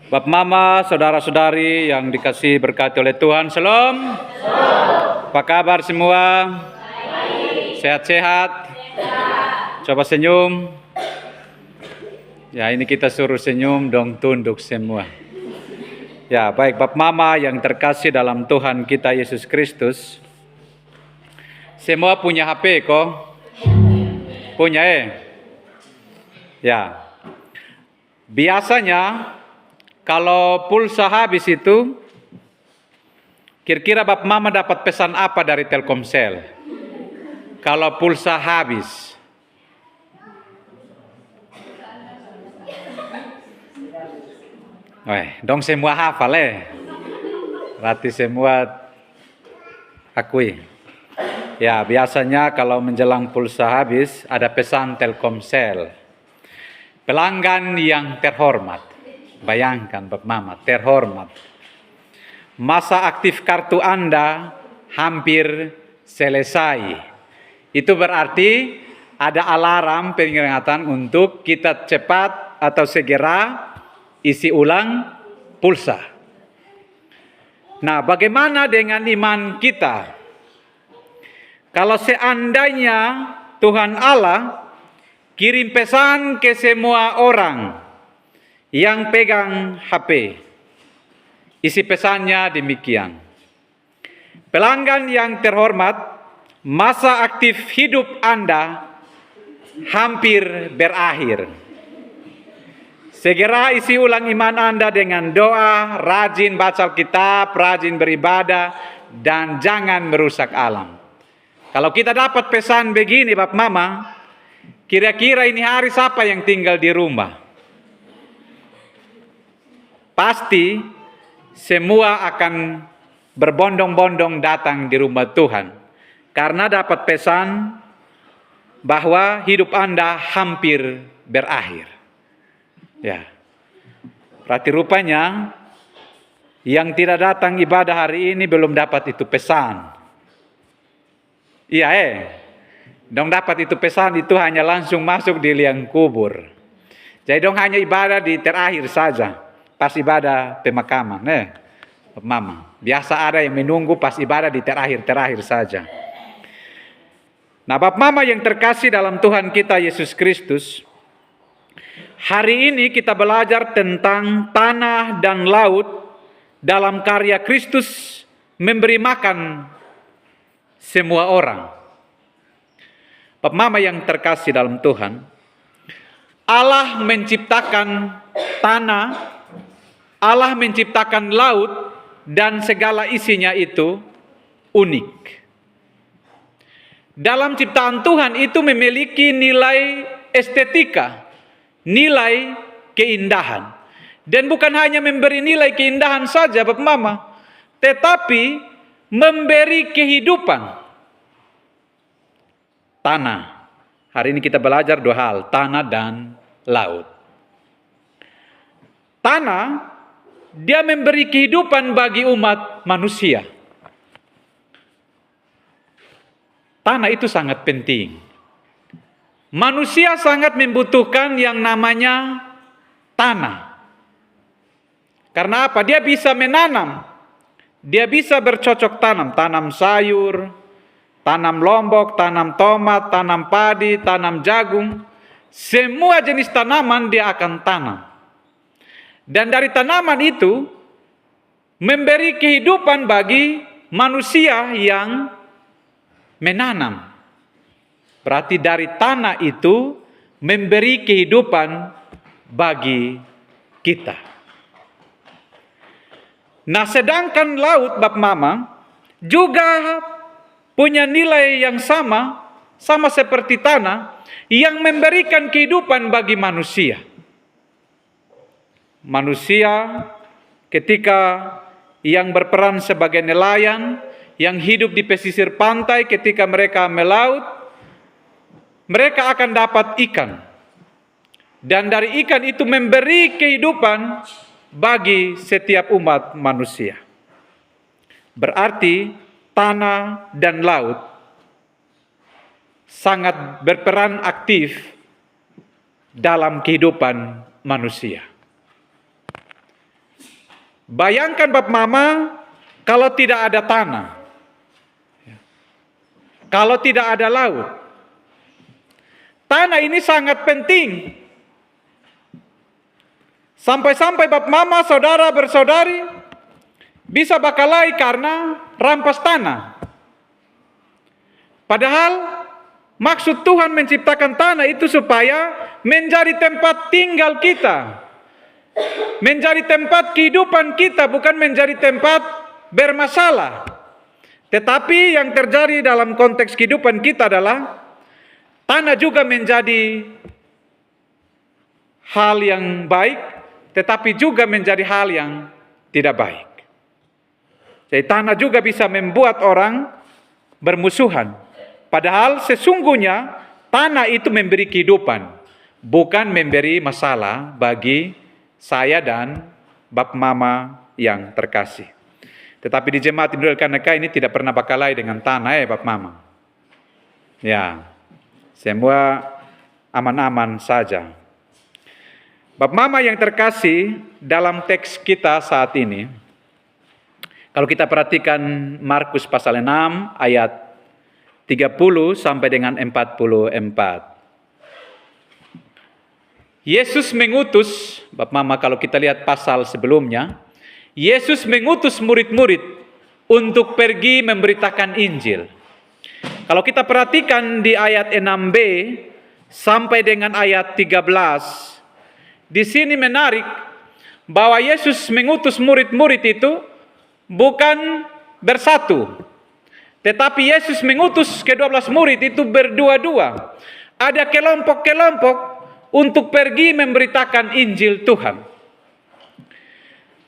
Bapak Mama, saudara-saudari yang dikasihi berkati oleh Tuhan, Shalom. Apa kabar semua? Sehat-sehat? Coba senyum. Ya, ini kita suruh senyum dong, tunduk semua. Ya, baik Bapak Mama yang terkasih dalam Tuhan kita Yesus Kristus. Semua punya HP kok? Punya Ya. Biasanya kalau pulsa habis itu, kira-kira Bapak Mama dapat pesan apa dari Telkomsel? Kalau pulsa habis. Dong semua hafal Berarti semua akui. Ya, biasanya kalau menjelang pulsa habis, ada pesan Telkomsel. Pelanggan yang terhormat. Bayangkan Bapak Mama, terhormat. Masa aktif kartu Anda hampir selesai. Itu berarti ada alarm peringatan untuk kita cepat atau segera isi ulang pulsa. Nah, bagaimana dengan iman kita? Kalau seandainya Tuhan Allah kirim pesan ke semua orang yang pegang HP, isi pesannya demikian. Pelanggan yang terhormat, masa aktif hidup Anda hampir berakhir. Segera isi ulang iman Anda dengan doa, rajin baca Alkitab, rajin beribadah, dan jangan merusak alam. Kalau kita dapat pesan begini Bapak Mama, kira-kira ini hari siapa yang tinggal di rumah? Pasti semua akan berbondong-bondong datang di rumah Tuhan. Karena dapat pesan bahwa hidup Anda hampir berakhir. Ya. Berarti rupanya yang tidak datang ibadah hari ini belum dapat itu pesan. Iya Dong dapat itu pesan itu hanya langsung masuk di liang kubur. Jadi dong hanya ibadah di terakhir saja. Pas ibadah pemakaman, Mama. Biasa ada yang menunggu pas ibadah di terakhir-terakhir saja. Nah, Bapak Mama yang terkasih dalam Tuhan kita Yesus Kristus, hari ini kita belajar tentang tanah dan laut dalam karya Kristus memberi makan semua orang. Bapak Mama yang terkasih dalam Tuhan, Allah menciptakan tanah, Allah menciptakan laut dan segala isinya itu unik. Dalam ciptaan Tuhan itu memiliki nilai estetika, nilai keindahan. Dan bukan hanya memberi nilai keindahan saja Bapak Mama, tetapi memberi kehidupan. Tanah. Hari ini kita belajar dua hal, tanah dan laut. Tanah, dia memberi kehidupan bagi umat manusia. Tanah itu sangat penting. Manusia sangat membutuhkan yang namanya tanah. Karena apa? Dia bisa menanam. Dia bisa bercocok tanam. Tanam sayur, tanam lombok, tanam tomat, tanam padi, tanam jagung. Semua jenis tanaman dia akan tanam. Dan dari tanaman itu memberi kehidupan bagi manusia yang menanam. Berarti dari tanah itu memberi kehidupan bagi kita. Nah, sedangkan laut Bapak Mama juga punya nilai yang sama seperti tanah yang memberikan kehidupan bagi manusia. Manusia ketika yang berperan sebagai nelayan, yang hidup di pesisir pantai, ketika mereka melaut, mereka akan dapat ikan. Dan dari ikan itu memberi kehidupan bagi setiap umat manusia. Berarti tanah dan laut sangat berperan aktif dalam kehidupan manusia. Bayangkan Bapak Mama, kalau tidak ada tanah, kalau tidak ada laut. Tanah ini sangat penting. Sampai-sampai Bapak Mama, saudara bersaudari, bisa bakalai karena rampas tanah. Padahal maksud Tuhan menciptakan tanah itu supaya menjadi tempat tinggal kita. Menjadi tempat kehidupan kita, bukan menjadi tempat bermasalah. Tetapi yang terjadi dalam konteks kehidupan kita adalah tanah juga menjadi hal yang baik, tetapi juga menjadi hal yang tidak baik. Jadi tanah juga bisa membuat orang bermusuhan. Padahal sesungguhnya tanah itu memberi kehidupan, bukan memberi masalah bagi saya dan Bapak Mama yang terkasih. Tetapi di jemaat Induk Kanaka ini tidak pernah bakalai dengan tanah Bapak Mama. Ya, semua aman-aman saja. Bapak Mama yang terkasih, dalam teks kita saat ini, kalau kita perhatikan Markus pasal 6 ayat 30 sampai dengan 44. Yesus mengutus, Bapak Mama kalau kita lihat pasal sebelumnya, Yesus mengutus murid-murid untuk pergi memberitakan Injil. Kalau kita perhatikan di ayat 6b sampai dengan ayat 13, di sini menarik bahwa Yesus mengutus murid-murid itu bukan bersatu, tetapi Yesus mengutus ke-12 murid itu berdua-dua. Ada kelompok-kelompok untuk pergi memberitakan Injil Tuhan.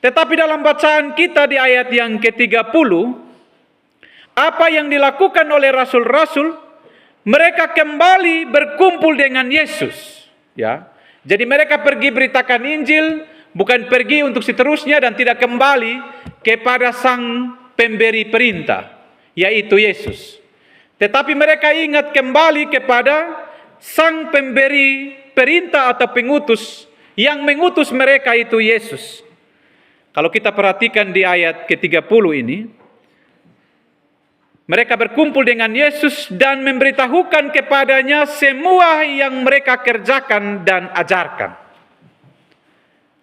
Tetapi dalam bacaan kita di ayat yang ke-30, apa yang dilakukan oleh rasul-rasul, mereka kembali berkumpul dengan Yesus. Ya, jadi mereka pergi beritakan Injil, bukan pergi untuk seterusnya dan tidak kembali kepada sang pemberi perintah, yaitu Yesus. Tetapi mereka ingat kembali kepada sang pemberi perintah atau pengutus, yang mengutus mereka itu Yesus. Kalau kita perhatikan di ayat ke-30 ini, mereka berkumpul dengan Yesus dan memberitahukan kepadanya semua yang mereka kerjakan dan ajarkan.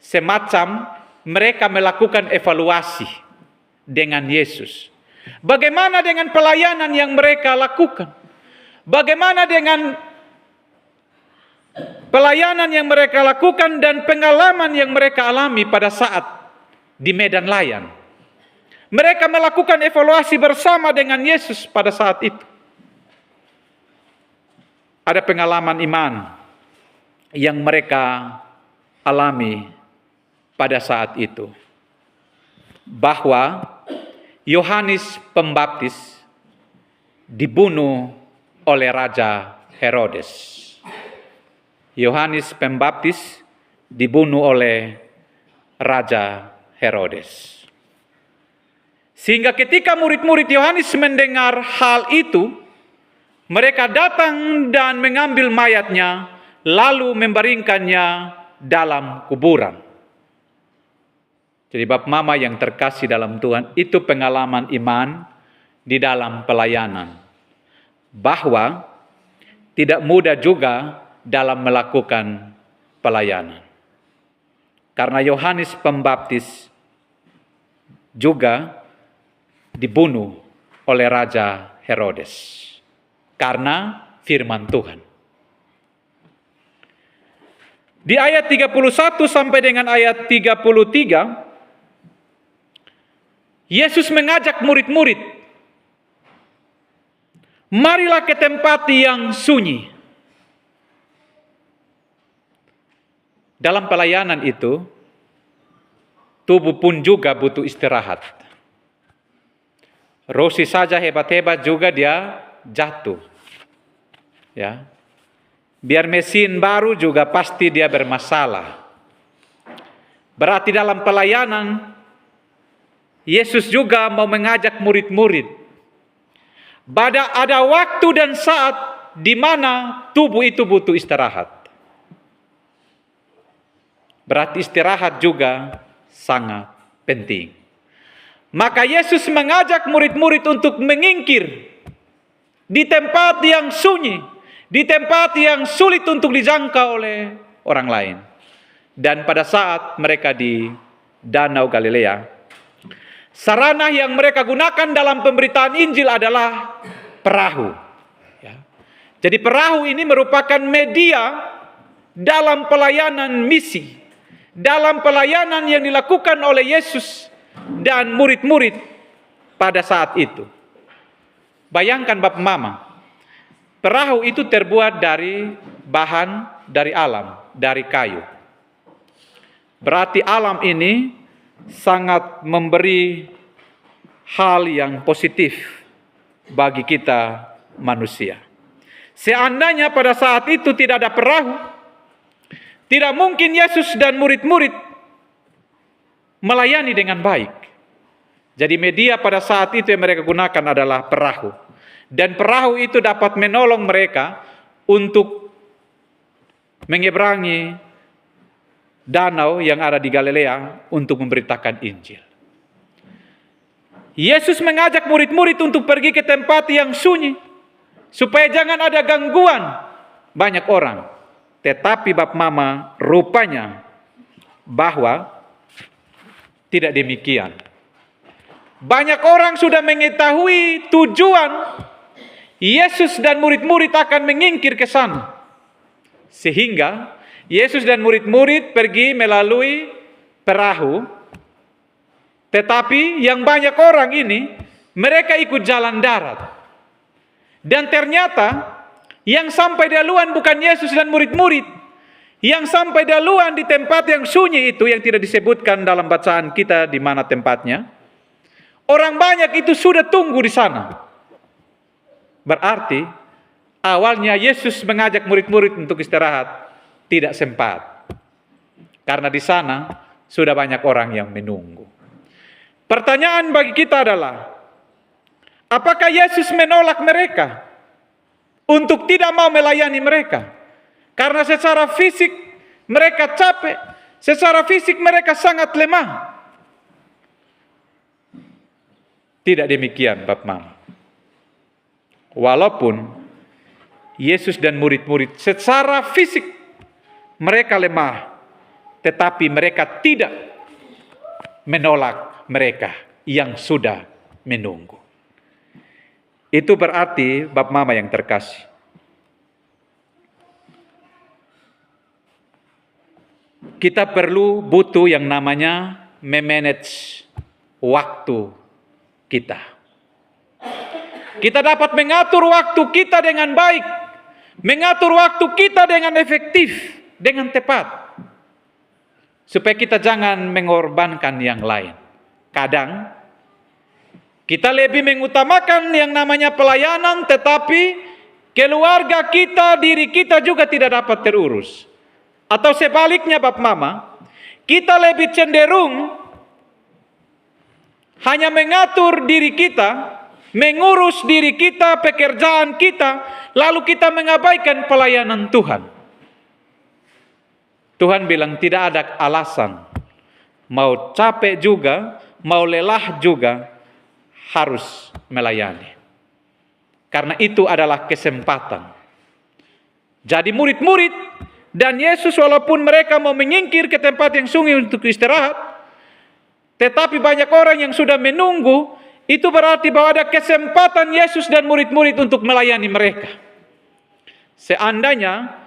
Semacam mereka melakukan evaluasi dengan Yesus. Bagaimana dengan pelayanan yang mereka lakukan? Bagaimana dengan pelayanan yang mereka lakukan dan pengalaman yang mereka alami pada saat di medan layan? Mereka melakukan evaluasi bersama dengan Yesus pada saat itu. Ada pengalaman iman yang mereka alami pada saat itu, bahwa Yohanes Pembaptis dibunuh oleh Raja Herodes. Yohanes Pembaptis dibunuh oleh Raja Herodes. Sehingga ketika murid-murid Yohanes mendengar hal itu, mereka datang dan mengambil mayatnya, lalu membaringkannya dalam kuburan. Jadi Bapak Mama yang terkasih dalam Tuhan, itu pengalaman iman di dalam pelayanan. Bahwa tidak mudah juga dalam melakukan pelayanan. Karena Yohanes Pembaptis juga dibunuh oleh Raja Herodes karena firman Tuhan. Di ayat 31 sampai dengan ayat 33, Yesus mengajak murid-murid, marilah ke tempat yang sunyi. Dalam pelayanan itu, tubuh pun juga butuh istirahat. Rosi saja hebat-hebat juga dia jatuh. Ya. Biar mesin baru juga pasti dia bermasalah. Berarti dalam pelayanan, Yesus juga mau mengajak murid-murid. Ada waktu dan saat di mana tubuh itu butuh istirahat. Berarti istirahat juga sangat penting. Maka Yesus mengajak murid-murid untuk mengingkir di tempat yang sunyi, di tempat yang sulit untuk dijangkau oleh orang lain. Dan pada saat mereka di Danau Galilea, sarana yang mereka gunakan dalam pemberitaan Injil adalah perahu. Ya. Jadi perahu ini merupakan media dalam pelayanan misi, dalam pelayanan yang dilakukan oleh Yesus dan murid-murid pada saat itu. Bayangkan Bapak Mama, perahu itu terbuat dari bahan dari alam, dari kayu. Berarti alam ini sangat memberi hal yang positif bagi kita manusia. Seandainya pada saat itu tidak ada perahu, tidak mungkin Yesus dan murid-murid melayani dengan baik. Jadi media pada saat itu yang mereka gunakan adalah perahu. Dan perahu itu dapat menolong mereka untuk menyeberangi danau yang ada di Galilea untuk memberitakan Injil. Yesus mengajak murid-murid untuk pergi ke tempat yang sunyi, supaya jangan ada gangguan banyak orang. Tetapi Bapak Mama, rupanya bahwa tidak demikian. Banyak orang sudah mengetahui tujuan Yesus dan murid-murid akan mengingkir ke sana. Sehingga Yesus dan murid-murid pergi melalui perahu. Tetapi yang banyak orang ini, mereka ikut jalan darat. Dan ternyata yang sampai duluan bukan Yesus dan murid-murid. Yang sampai duluan di tempat yang sunyi itu, yang tidak disebutkan dalam bacaan kita di mana tempatnya. Orang banyak itu sudah tunggu di sana. Berarti awalnya Yesus mengajak murid-murid untuk istirahat, tidak sempat. Karena di sana sudah banyak orang yang menunggu. Pertanyaan bagi kita adalah, apakah Yesus menolak mereka untuk tidak mau melayani mereka? Karena secara fisik mereka capek, secara fisik mereka sangat lemah. Tidak demikian Bapak Mama. Walaupun Yesus dan murid-murid secara fisik mereka lemah, tetapi mereka tidak menolak mereka yang sudah menunggu. Itu berarti Bapak Mama yang terkasih, kita butuh yang namanya memanage waktu kita. Kita dapat mengatur waktu kita dengan baik, mengatur waktu kita dengan efektif, dengan tepat, supaya kita jangan mengorbankan yang lain. Kadang kita lebih mengutamakan yang namanya pelayanan, tetapi keluarga kita, diri kita juga tidak dapat terurus. Atau sebaliknya Bapak Mama, kita lebih cenderung hanya mengatur diri kita, mengurus diri kita, pekerjaan kita, lalu kita mengabaikan pelayanan Tuhan. Tuhan bilang tidak ada alasan, mau capek juga, mau lelah juga, harus melayani. Karena itu adalah kesempatan. Jadi murid-murid dan Yesus walaupun mereka mau menyingkir ke tempat yang sunyi untuk istirahat, tetapi banyak orang yang sudah menunggu, itu berarti bahwa ada kesempatan Yesus dan murid-murid untuk melayani mereka. Seandainya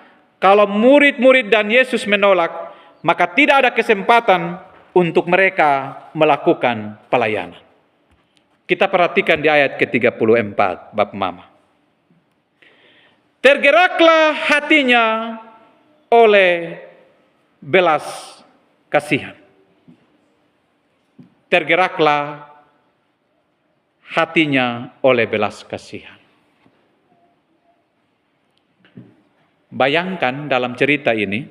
kalau murid-murid dan Yesus menolak, maka tidak ada kesempatan untuk mereka melakukan pelayanan. Kita perhatikan di ayat ke-34, Bapak Mama. Tergeraklah hatinya oleh belas kasihan. Tergeraklah hatinya oleh belas kasihan. Bayangkan dalam cerita ini,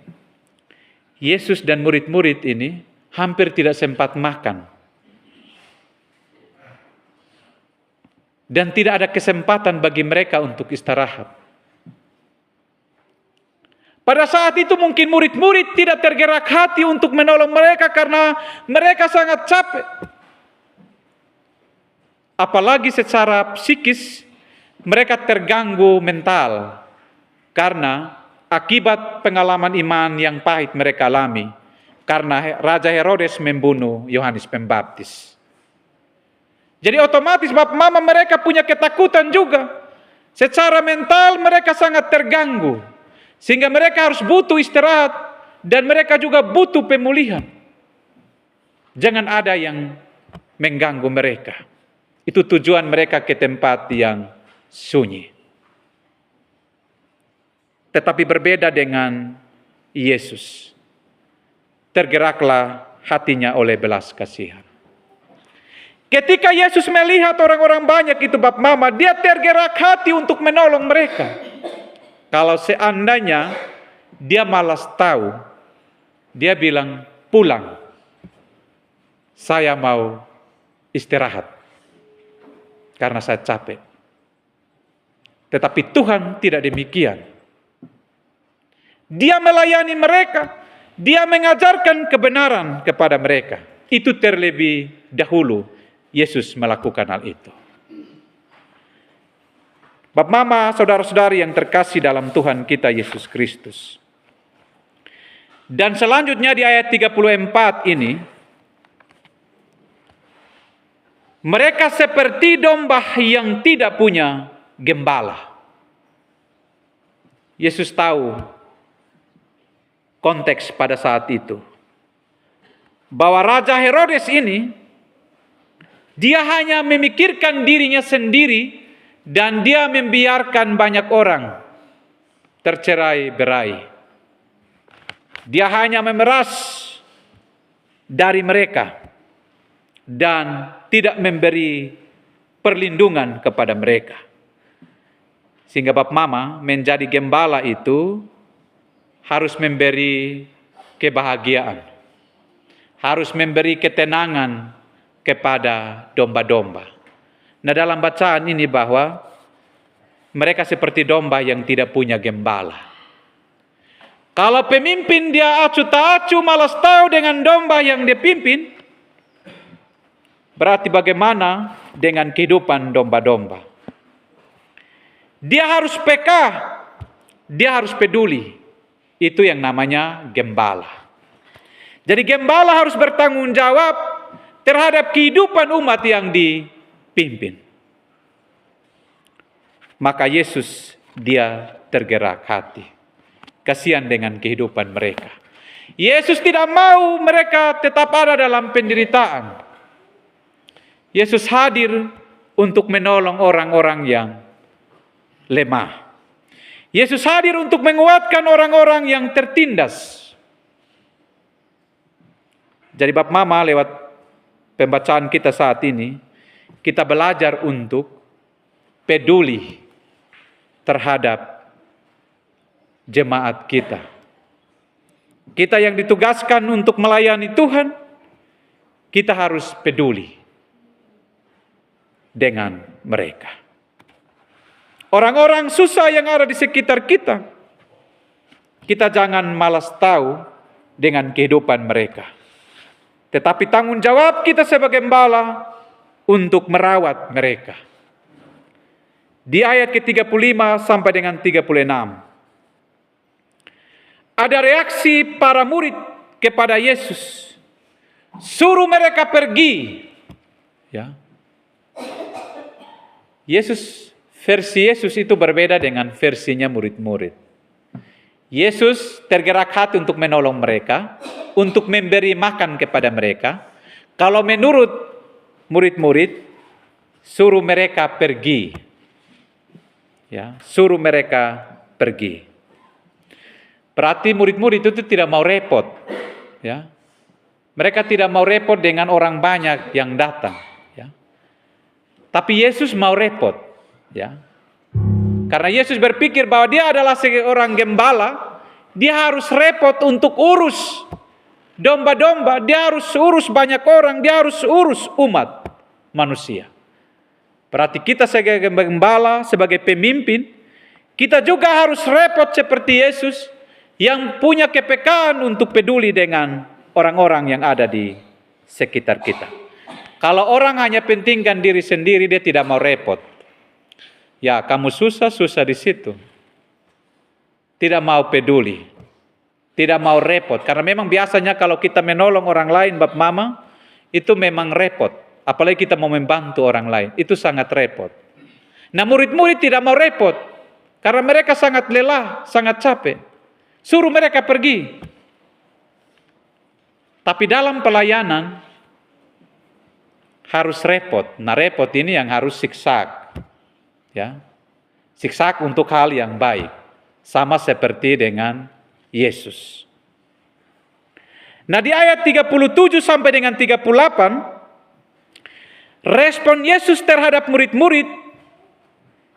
Yesus dan murid-murid ini hampir tidak sempat makan. Dan tidak ada kesempatan bagi mereka untuk istirahat. Pada saat itu mungkin murid-murid tidak tergerak hati untuk menolong mereka karena mereka sangat capek. Apalagi secara psikis mereka terganggu mental karena akibat pengalaman iman yang pahit mereka alami karena Raja Herodes membunuh Yohanes Pembaptis. Jadi otomatis bapak mama mereka punya ketakutan juga. Secara mental mereka sangat terganggu. Sehingga mereka harus butuh istirahat dan mereka juga butuh pemulihan. Jangan ada yang mengganggu mereka. Itu tujuan mereka ke tempat yang sunyi. Tetapi berbeda dengan Yesus. Tergeraklah hatinya oleh belas kasihan. Ketika Yesus melihat orang-orang banyak itu bab mama, dia tergerak hati untuk menolong mereka. Kalau seandainya dia malas tahu, dia bilang, pulang. Saya mau istirahat. Karena saya capek. Tetapi Tuhan tidak demikian. Dia melayani mereka. Dia mengajarkan kebenaran kepada mereka. Itu terlebih dahulu Yesus melakukan hal itu. Bapak mama, saudara-saudari yang terkasih dalam Tuhan kita Yesus Kristus. Dan selanjutnya di ayat 34 ini, mereka seperti domba yang tidak punya gembala. Yesus tahu konteks pada saat itu. Bahwa Raja Herodes ini, dia hanya memikirkan dirinya sendiri dan dia membiarkan banyak orang tercerai-berai. Dia hanya memeras dari mereka dan tidak memberi perlindungan kepada mereka. Sehingga Bapak Mama menjadi gembala itu harus memberi kebahagiaan. Harus memberi ketenangan kepada domba-domba. Nah, dalam bacaan ini bahwa mereka seperti domba yang tidak punya gembala. Kalau pemimpin dia acuh tak acuh malas tahu dengan domba yang dia pimpin, berarti bagaimana dengan kehidupan domba-domba? Dia harus peka, dia harus peduli. Itu yang namanya gembala. Jadi gembala harus bertanggung jawab terhadap kehidupan umat yang dipimpin. Maka Yesus dia tergerak hati. Kasihan dengan kehidupan mereka. Yesus tidak mau mereka tetap ada dalam penderitaan. Yesus hadir untuk menolong orang-orang yang lemah. Yesus hadir untuk menguatkan orang-orang yang tertindas. Jadi Bapak Mama lewat pembacaan kita saat ini, kita belajar untuk peduli terhadap jemaat kita. Kita yang ditugaskan untuk melayani Tuhan, kita harus peduli dengan mereka. Orang-orang susah yang ada di sekitar kita, kita jangan malas tahu dengan kehidupan mereka. Tetapi tanggung jawab kita sebagai gembala untuk merawat mereka. Di ayat ke-35 sampai dengan 36. Ada reaksi para murid kepada Yesus. Suruh mereka pergi. Ya. Versi Yesus itu berbeda dengan versinya murid-murid. Yesus tergerak hati untuk menolong mereka, untuk memberi makan kepada mereka. Kalau menurut murid-murid, suruh mereka pergi. Ya, suruh mereka pergi. Berarti murid-murid itu tidak mau repot. Ya. Mereka tidak mau repot dengan orang banyak yang datang. Ya. Tapi Yesus mau repot. Ya. Karena Yesus berpikir bahwa dia adalah seorang gembala, dia harus repot untuk urus domba-domba, dia harus urus banyak orang, dia harus urus umat manusia. Berarti kita sebagai gembala, sebagai pemimpin, kita juga harus repot seperti Yesus, yang punya kepekaan untuk peduli dengan orang-orang yang ada di sekitar kita. Kalau orang hanya pentingkan diri sendiri, dia tidak mau repot. Ya, kamu susah di situ. Tidak mau peduli. Tidak mau repot. Karena memang biasanya kalau kita menolong orang lain, Bapak Mama, itu memang repot. Apalagi kita mau membantu orang lain. Itu sangat repot. Nah, murid-murid tidak mau repot. Karena mereka sangat lelah, sangat capek. Suruh mereka pergi. Tapi dalam pelayanan, harus repot. Nah, repot ini yang harus siksak. Ya. Siksak untuk hal yang baik. Sama seperti dengan Yesus. Nah, di ayat 37 sampai dengan 38, respon Yesus terhadap murid-murid,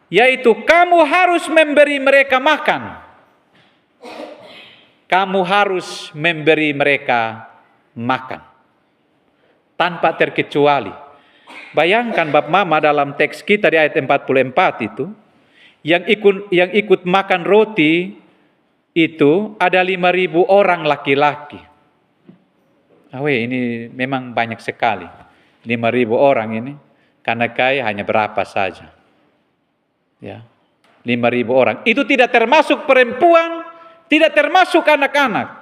yaitu kamu harus memberi mereka makan. Kamu harus memberi mereka makan. Tanpa terkecuali. Bayangkan Bapak Mama dalam teks kita di ayat 44 itu, yang ikut makan roti itu ada 5.000 orang laki-laki. Ini memang banyak sekali. 5.000 orang ini, karena hanya berapa saja. Ya, 5.000 orang. Itu tidak termasuk perempuan, tidak termasuk anak-anak.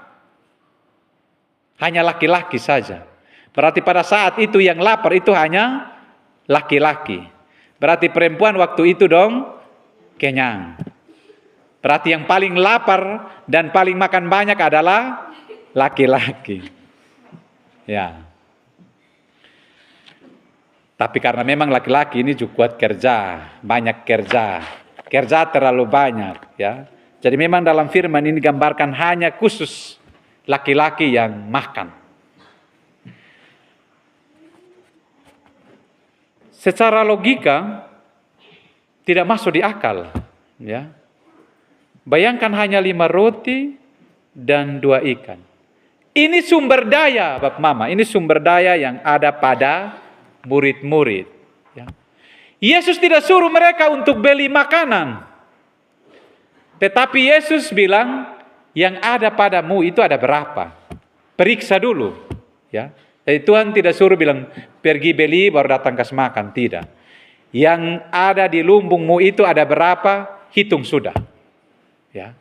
Hanya laki-laki saja. Berarti pada saat itu yang lapar itu hanya laki-laki. Berarti perempuan waktu itu dong kenyang. Berarti yang paling lapar dan paling makan banyak adalah laki-laki. Ya. Tapi karena memang laki-laki ini juga kuat kerja, banyak kerja. Kerja terlalu banyak, ya. Jadi memang dalam firman ini gambarkan hanya khusus laki-laki yang makan. Secara logika tidak masuk di akal, ya. Bayangkan hanya 5 roti dan 2 ikan. Ini sumber daya, Bapak Mama, ini sumber daya yang ada pada murid-murid. Ya. Yesus tidak suruh mereka untuk beli makanan. Tetapi Yesus bilang, yang ada padamu itu ada berapa? Periksa dulu. Ya. Jadi Tuhan tidak suruh bilang, pergi beli baru datang kasih makan. Tidak. Yang ada di lumbungmu itu ada berapa? Hitung sudah. Ya.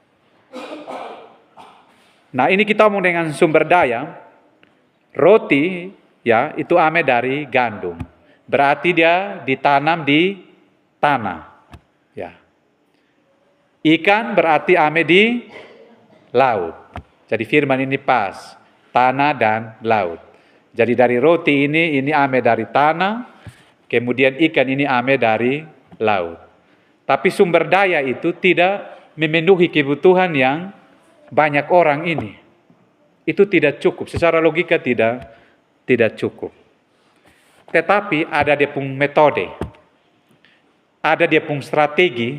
Nah, ini kita ngomong dengan sumber daya. Roti, ya, itu ame dari gandum. Berarti dia ditanam di tanah. Ya. Ikan berarti ame di laut. Jadi firman ini pas. Tanah dan laut. Jadi dari roti ini ame dari tanah. Kemudian ikan ini ame dari laut. Tapi sumber daya itu tidak memenuhi kebutuhan yang banyak orang ini. Itu tidak cukup. Secara logika tidak cukup. Tetapi ada dia pun metode. Ada dia pun strategi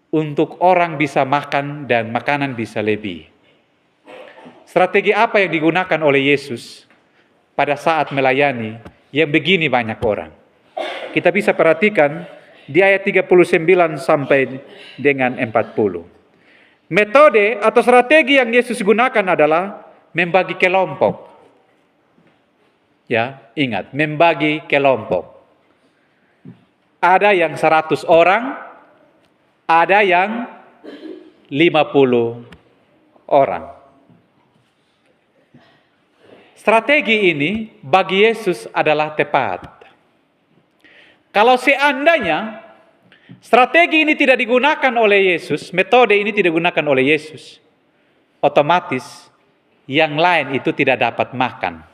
untuk orang bisa makan dan makanan bisa lebih. Strategi apa yang digunakan oleh Yesus pada saat melayani yang begini banyak orang? Kita bisa perhatikan di ayat 39 sampai dengan 40. Metode atau strategi yang Yesus gunakan adalah membagi kelompok. Ya, ingat, membagi kelompok. Ada yang 100 orang, ada yang 50 orang. Strategi ini bagi Yesus adalah tepat. Kalau seandainya strategi ini tidak digunakan oleh Yesus, metode ini tidak digunakan oleh Yesus, otomatis yang lain itu tidak dapat makan.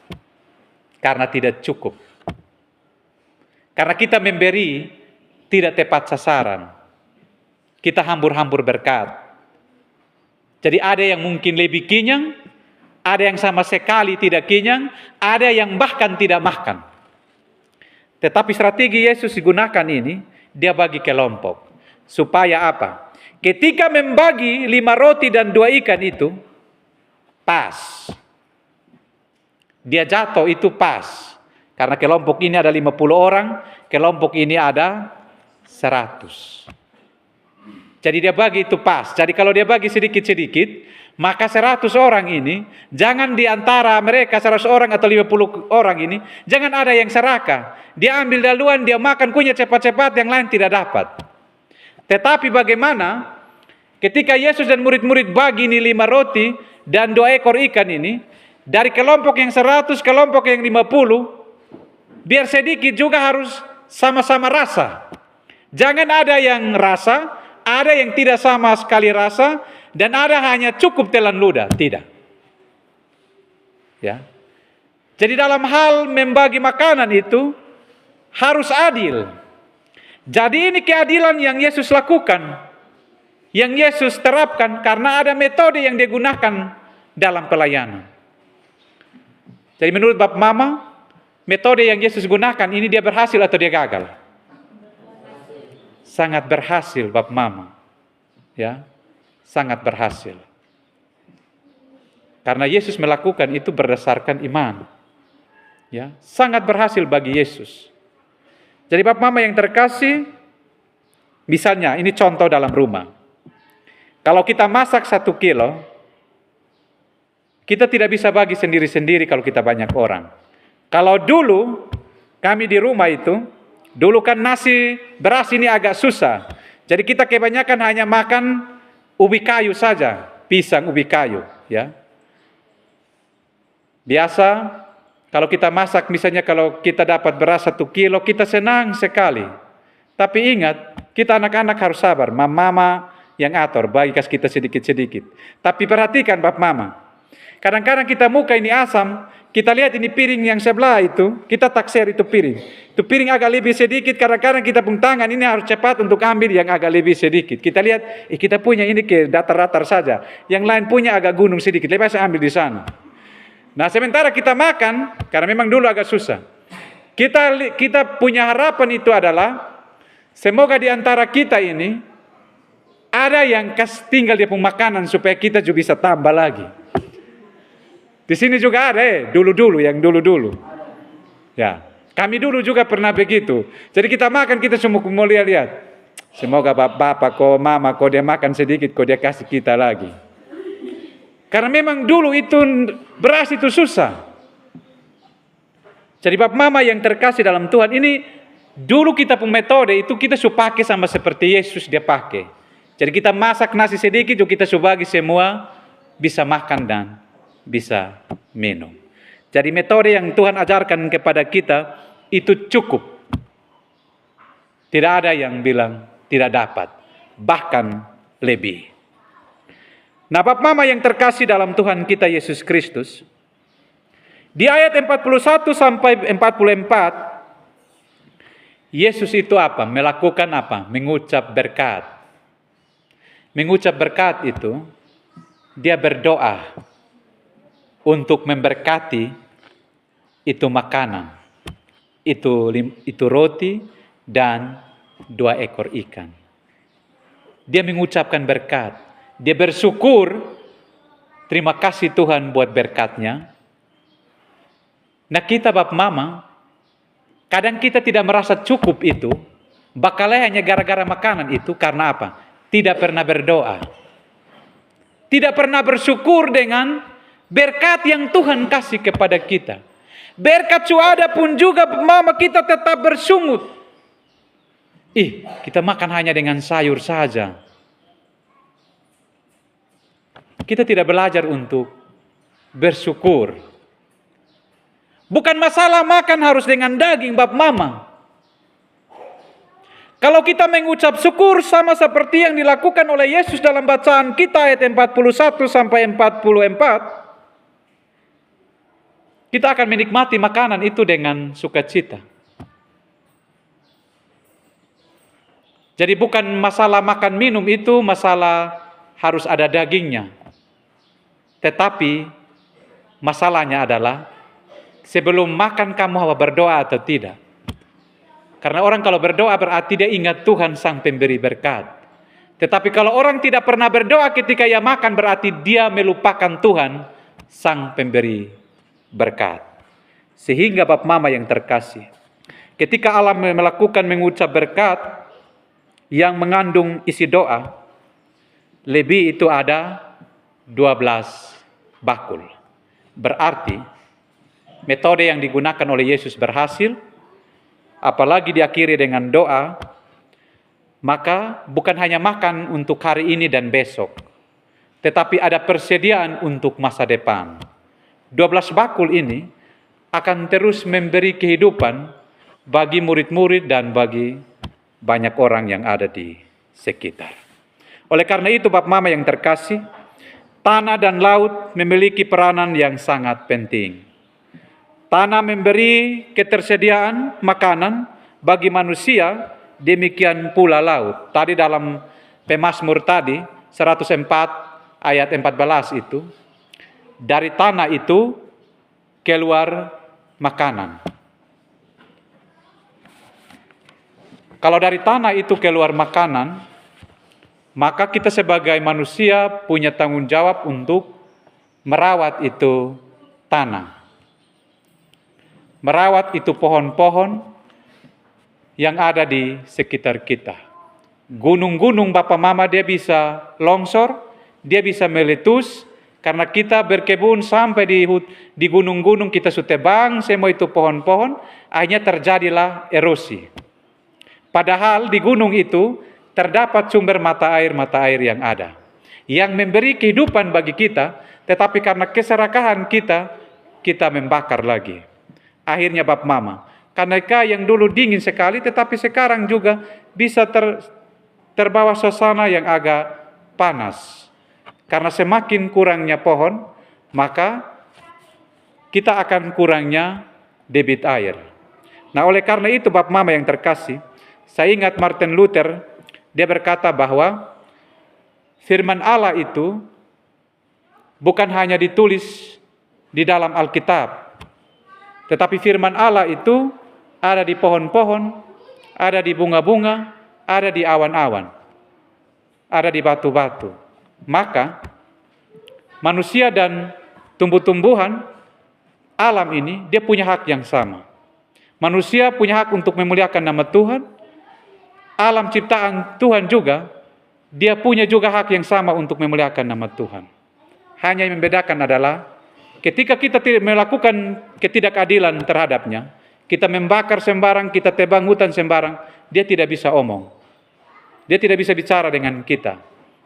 Karena tidak cukup. Karena kita memberi tidak tepat sasaran. Kita hambur-hambur berkat. Jadi ada yang mungkin lebih kenyang, ada yang sama sekali tidak kenyang, ada yang bahkan tidak makan. Tetapi strategi Yesus digunakan ini, dia bagi kelompok. Supaya apa? Ketika membagi 5 roti dan 2 ikan itu, pas. Dia jatuh itu pas. Karena kelompok ini ada 50 orang, kelompok ini ada 100. Jadi dia bagi itu pas. Jadi kalau dia bagi sedikit-sedikit, Maka 100 orang ini, jangan di antara mereka 100 orang atau 50 orang ini, jangan ada yang serakah. Dia ambil duluan, dia makan kunyit cepat-cepat, yang lain tidak dapat. Tetapi bagaimana ketika Yesus dan murid-murid bagi ini 5 roti dan 2 ekor ikan ini, dari kelompok yang 100, kelompok yang 50, biar sedikit juga harus sama-sama rasa. Jangan ada yang rasa, ada yang tidak sama sekali rasa, dan ada hanya cukup telan ludah. Tidak. Ya. Jadi dalam hal membagi makanan itu harus adil. Jadi ini keadilan yang Yesus lakukan, yang Yesus terapkan, karena ada metode yang digunakan dalam pelayanan. Jadi menurut Bapak Mama, metode yang Yesus gunakan ini dia berhasil atau dia gagal? Sangat berhasil Bapak Mama. Ya, sangat berhasil. Karena Yesus melakukan itu berdasarkan iman. Ya, sangat berhasil bagi Yesus. Jadi Bapak Mama yang terkasih, misalnya ini contoh dalam rumah. Kalau kita masak 1 kilo, kita tidak bisa bagi sendiri-sendiri kalau kita banyak orang. Kalau dulu kami di rumah itu, dulu kan nasi beras ini agak susah. Jadi kita kebanyakan hanya makan ubi kayu saja, pisang ubi kayu, ya. Biasa kalau kita masak, misalnya kalau kita dapat beras 1 kilo, kita senang sekali. Tapi ingat, kita anak-anak harus sabar. Mama yang atur, bagi kas kita sedikit-sedikit. Tapi perhatikan Bapak Mama, kadang-kadang kita muka ini asam, kita lihat ini piring yang sebelah itu, kita taksir itu piring. Itu piring agak lebih sedikit, kadang-kadang kita pun tangan ini harus cepat untuk ambil yang agak lebih sedikit. Kita lihat, kita punya ini ke datar-datar saja. Yang lain punya agak gunung sedikit, lebih saya ambil di sana. Nah sementara kita makan, karena memang dulu agak susah. Kita punya harapan itu adalah, semoga di antara kita ini, ada yang tinggal dia pun makanan supaya kita juga bisa tambah lagi. Di sini juga ada dulu-dulu, yang dulu-dulu. Ya, kami dulu juga pernah begitu. Jadi kita makan, kita semua mau lihat. Semoga bapak, kok mama, kok dia makan sedikit, kok dia kasih kita lagi. Karena memang dulu itu beras itu susah. Jadi Bapak Mama yang terkasih dalam Tuhan, ini dulu kita pun metode itu kita sudah pakai sama seperti Yesus dia pakai. Jadi kita masak nasi sedikit, kita sudah bagi semua bisa makan dan bisa minum. Jadi metode yang Tuhan ajarkan kepada kita itu cukup. Tidak ada yang bilang tidak dapat, bahkan lebih. Nah Bapak Mama yang terkasih dalam Tuhan kita Yesus Kristus, di ayat 41 sampai 44, Yesus itu apa? Melakukan apa? Mengucap berkat. Mengucap berkat itu, dia berdoa untuk memberkati itu makanan, itu roti dan 2 ekor ikan. Dia mengucapkan berkat. Dia bersyukur, terima kasih Tuhan buat berkatnya. Nah kita Bapak Mama, kadang kita tidak merasa cukup itu, bakalnya hanya gara-gara makanan itu, karena apa? Tidak pernah berdoa. Tidak pernah bersyukur dengan berkat yang Tuhan kasih kepada kita. Berkat suada pun juga Bapak Mama kita tetap bersungut. Kita makan hanya dengan sayur saja. Kita tidak belajar untuk bersyukur. Bukan masalah makan harus dengan daging Bapak Mama. Kalau kita mengucap syukur sama seperti yang dilakukan oleh Yesus dalam bacaan kita ayat 41 sampai 44, kita akan menikmati makanan itu dengan sukacita. Jadi bukan masalah makan minum itu masalah harus ada dagingnya. Tetapi masalahnya adalah sebelum makan kamu harus berdoa atau tidak. Karena orang kalau berdoa berarti dia ingat Tuhan sang pemberi berkat. Tetapi kalau orang tidak pernah berdoa ketika ia makan berarti dia melupakan Tuhan sang pemberi berkat. Sehingga Bapak Mama yang terkasih, ketika Allah melakukan mengucap berkat yang mengandung isi doa, lebih itu ada 12 bakul. Berarti metode yang digunakan oleh Yesus berhasil, apalagi diakhiri dengan doa, maka bukan hanya makan untuk hari ini dan besok, tetapi ada persediaan untuk masa depan. 12 bakul ini akan terus memberi kehidupan bagi murid-murid dan bagi banyak orang yang ada di sekitar. Oleh karena itu, Bapak Mama yang terkasih, tanah dan laut memiliki peranan yang sangat penting. Tanah memberi ketersediaan makanan bagi manusia, demikian pula laut. Tadi dalam Pemazmur tadi, 104 ayat 14 itu, dari tanah itu keluar makanan. Kalau dari tanah itu keluar makanan, maka kita sebagai manusia punya tanggung jawab untuk merawat itu tanah. Merawat itu pohon-pohon yang ada di sekitar kita. Gunung-gunung Bapak Mama dia bisa longsor, dia bisa meletus, karena kita berkebun sampai di gunung-gunung kita sudah tebang semua itu pohon-pohon, akhirnya terjadilah erosi. Padahal di gunung itu terdapat sumber mata air yang ada, yang memberi kehidupan bagi kita, tetapi karena keserakahan kita membakar lagi. Akhirnya Bapak Mama, karena yang dulu dingin sekali, tetapi sekarang juga bisa terbawa suasana yang agak panas. Karena semakin kurangnya pohon, maka kita akan kurangnya debit air. Nah, oleh karena itu Bapak Mama yang terkasih, saya ingat Martin Luther, dia berkata bahwa firman Allah itu bukan hanya ditulis di dalam Alkitab, tetapi firman Allah itu ada di pohon-pohon, ada di bunga-bunga, ada di awan-awan, ada di batu-batu. Maka manusia dan tumbuh-tumbuhan alam ini dia punya hak yang sama. Manusia punya hak untuk memuliakan nama Tuhan. Alam ciptaan Tuhan juga, dia punya juga hak yang sama untuk memuliakan nama Tuhan. Hanya yang membedakan adalah ketika kita melakukan ketidakadilan terhadapnya, kita membakar sembarang, kita tebang hutan sembarang, dia tidak bisa omong. Dia tidak bisa bicara dengan kita.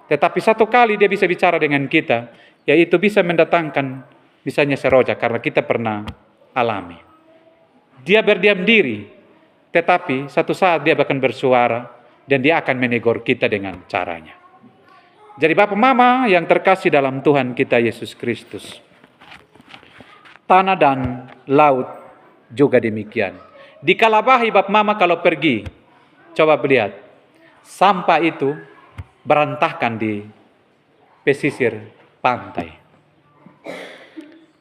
Tetapi satu kali dia bisa bicara dengan kita, yaitu bisa mendatangkan misalnya seroja, karena kita pernah alami. Dia berdiam diri, tetapi satu saat dia akan bersuara dan dia akan menegur kita dengan caranya. Jadi Bapak Mama yang terkasih dalam Tuhan kita Yesus Kristus, tanah dan laut juga demikian. Di Kalabahi Bapak Mama kalau pergi, coba lihat, sampah itu berantakan di pesisir pantai.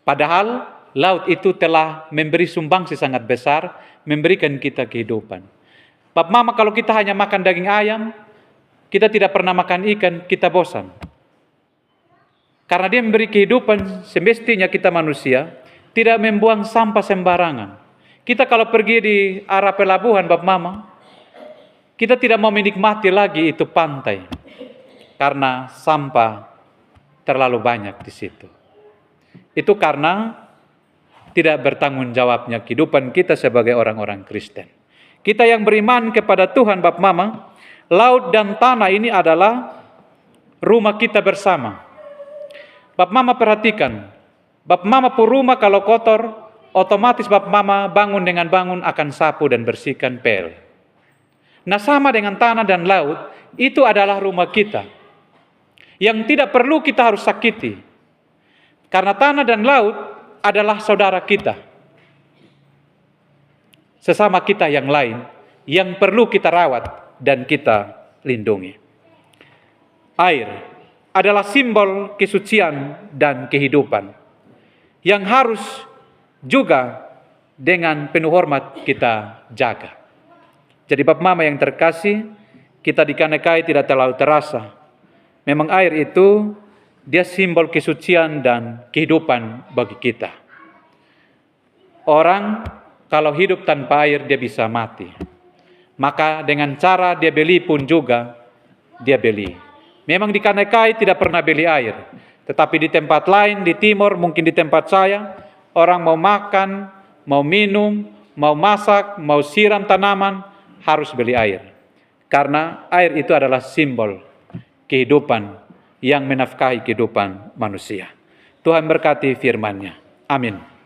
Padahal laut itu telah memberi sumbangsi sangat besar, memberikan kita kehidupan. Bapak Mama kalau kita hanya makan daging ayam, kita tidak pernah makan ikan, kita bosan. Karena dia memberi kehidupan, semestinya kita manusia tidak membuang sampah sembarangan. Kita kalau pergi di arah pelabuhan Bapak Mama, kita tidak mau menikmati lagi itu pantai. Karena sampah terlalu banyak di situ. Itu karena tidak bertanggung jawabnya kehidupan kita sebagai orang-orang Kristen. Kita yang beriman kepada Tuhan Bapak Mama, laut dan tanah ini adalah rumah kita bersama. Bapak Mama perhatikan, Bapak Mama pun rumah kalau kotor, otomatis Bapak Mama bangun akan sapu dan bersihkan pel. Nah sama dengan tanah dan laut, itu adalah rumah kita. Yang tidak perlu kita harus sakiti. Karena tanah dan laut adalah saudara kita. Sesama kita yang lain, yang perlu kita rawat dan kita lindungi. Air adalah simbol kesucian dan kehidupan yang harus juga dengan penuh hormat kita jaga. Jadi Bapak Mama yang terkasih, kita di Kanekai tidak terlalu terasa. Memang air itu dia simbol kesucian dan kehidupan bagi kita. Orang kalau hidup tanpa air dia bisa mati. Maka dengan cara dia beli pun juga dia beli. Memang di Kanekai tidak pernah beli air. Tetapi di tempat lain, di timur, mungkin di tempat saya, orang mau makan, mau minum, mau masak, mau siram tanaman, harus beli air. Karena air itu adalah simbol kehidupan yang menafkahi kehidupan manusia. Tuhan berkati firman-Nya. Amin.